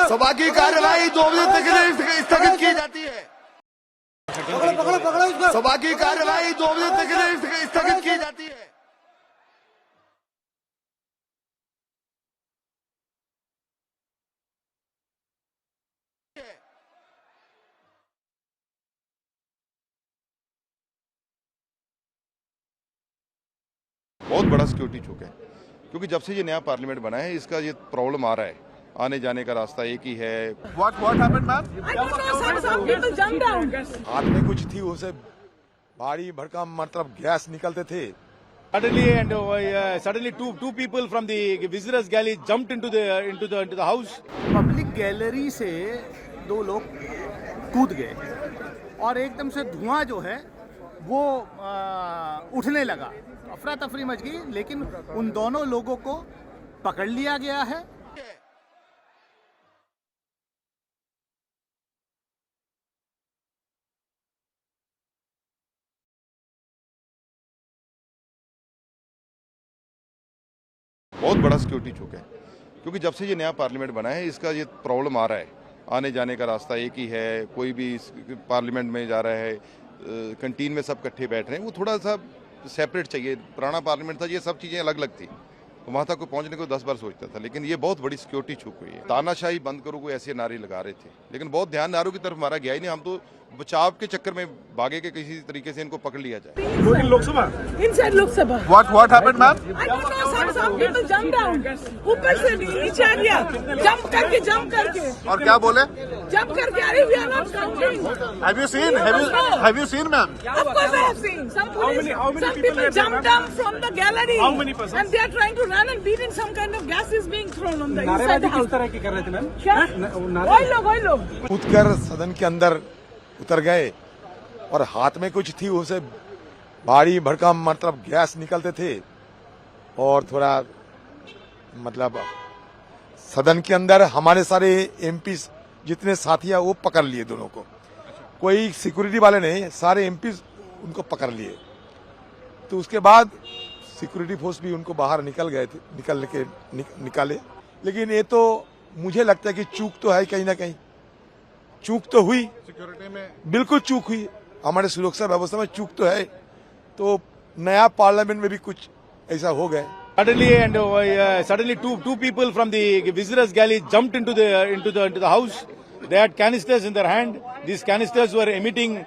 सभा की कार्यवाही 2 बजे तक स्थगित की जाती है। सभा की कार्यवाही 2 बजे तक स्थगित की जाती है। बहुत बड़ा सिक्योरिटी चौक है, क्योंकि जब से ये नया पार्लियामेंट बना है इसका ये प्रॉब्लम आ रहा है। आने जाने का रास्ता एक ही है। What happened, ma'am? हाथ में कुछ थी, उसे भारी भड़कम मतलब गैस निकलते थे। Suddenly two people from the visitors gallery jumped into the house. Public gallery से 2 लोग कूद गए और एकदम से धुआं जो है वो उठने लगा। अफरा तफरी मच गई, लेकिन उन दोनों लोगों को पकड़ लिया गया है। बहुत बड़ा सिक्योरिटी चौक है, क्योंकि जब से ये नया पार्लियामेंट बना है इसका ये प्रॉब्लम आ रहा है। आने जाने का रास्ता एक ही है। कोई भी पार्लियामेंट में जा रहा है, कैंटीन में सब इकट्ठे बैठ रहे हैं। वो थोड़ा सा सेपरेट चाहिए। पुराना पार्लियामेंट था, ये सब चीज़ें अलग अलग थी, तो वहाँ तक कोई पहुँचने को 10 बार सोचता था। लेकिन ये बहुत बड़ी सिक्योरिटी चूक हुई है। तानाशाही बंद करो, कोई ऐसे नारे लगा रहे थे, लेकिन बहुत ध्यान नारों की तरफ हमारा गया ही नहीं। हम तो बचाव के चक्कर में भागे के किसी तरीके से इनको पकड़ लिया जाए। Inside Lok Sabha. What happened, ma'am? I don't know, some people jump down. ऊपर से नीचे आ गया, जंप करके। और क्या बोले? जंप करके अरे we are not counting. Have you seen, ma'am? Of course I have seen. Some people jumped down from the gallery. How many persons? And they are trying to run and beat in some kind of gas is being thrown on the inside the house. किस तरह की कर रहे थे ma'am? क्या? वही लोग। कूदकर सदन के अंदर उतर गए और हाथ में कुछ थी, उसे भारी भड़कम मतलब गैस निकलते थे और थोड़ा मतलब सदन के अंदर हमारे सारे एमपी जितने साथी हैं वो पकड़ लिए दोनों को। कोई सिक्योरिटी वाले नहीं, सारे एमपी उनको पकड़ लिए। तो उसके बाद सिक्योरिटी फोर्स भी उनको बाहर निकाले। लेकिन ये तो मुझे लगता है कि चूक तो है, कहीं ना कहीं चूक तो हुई। सिक्योरिटी में बिल्कुल चूक हुई, हमारे सुरक्षा व्यवस्था में चूक तो है। तो नया पार्लियामेंट में भी कुछ ऐसा हो गया। Suddenly two people from the visitors gallery jumped into the house. They had canisters in their hand. These canisters were emitting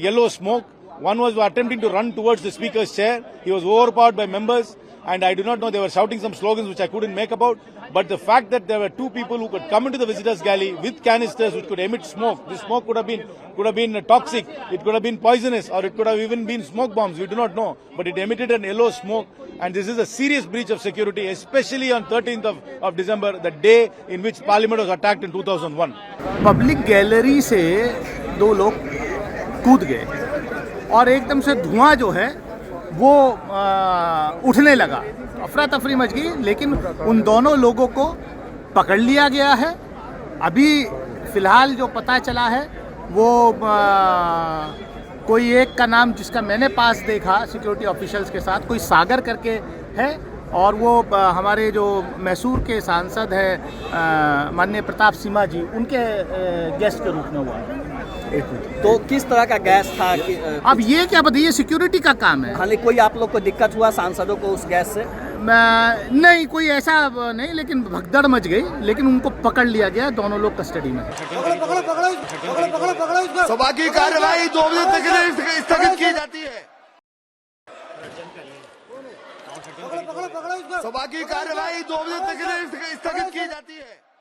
yellow smoke. One was attempting to run towards the speaker's chair. He was overpowered by members, and I do not know, they were shouting some slogans which I couldn't make about. But the fact that there were 2 people who could come into the visitors gallery with canisters which could emit smoke, this smoke could have been toxic, it could have been poisonous, or it could have even been smoke bombs, we do not know. But it emitted an yellow smoke, and this is a serious breach of security, especially on 13th of December, the day in which Parliament was attacked in 2001. Public gallery से 2 लोग कूद गए और एकदम से धुआं जो है वो उठने लगा। अफरा तफरी मच गई, लेकिन उन दोनों लोगों को पकड़ लिया गया है। अभी फिलहाल जो पता चला है वो कोई एक का नाम, जिसका मैंने पास देखा सिक्योरिटी ऑफिशियल्स के साथ, कोई सागर करके है, और वो हमारे जो मैसूर के सांसद हैं माननीय प्रताप सिम्हा जी, उनके गेस्ट के रूप में हुआ है। तो किस तरह का गैस था अब ये क्या बताइए, सिक्योरिटी का काम है। हालांकि कोई आप लोग को दिक्कत हुआ सांसदों को उस गैस से? नहीं, कोई ऐसा नहीं, लेकिन भगदड़ मच गई, लेकिन उनको पकड़ लिया गया। दोनों लोग कस्टडी में। सभा की कार्यवाही 2 बजे तक स्थगित की जाती है। सभा की कार्यवाही 2 बजे तक स्थगित की जाती है।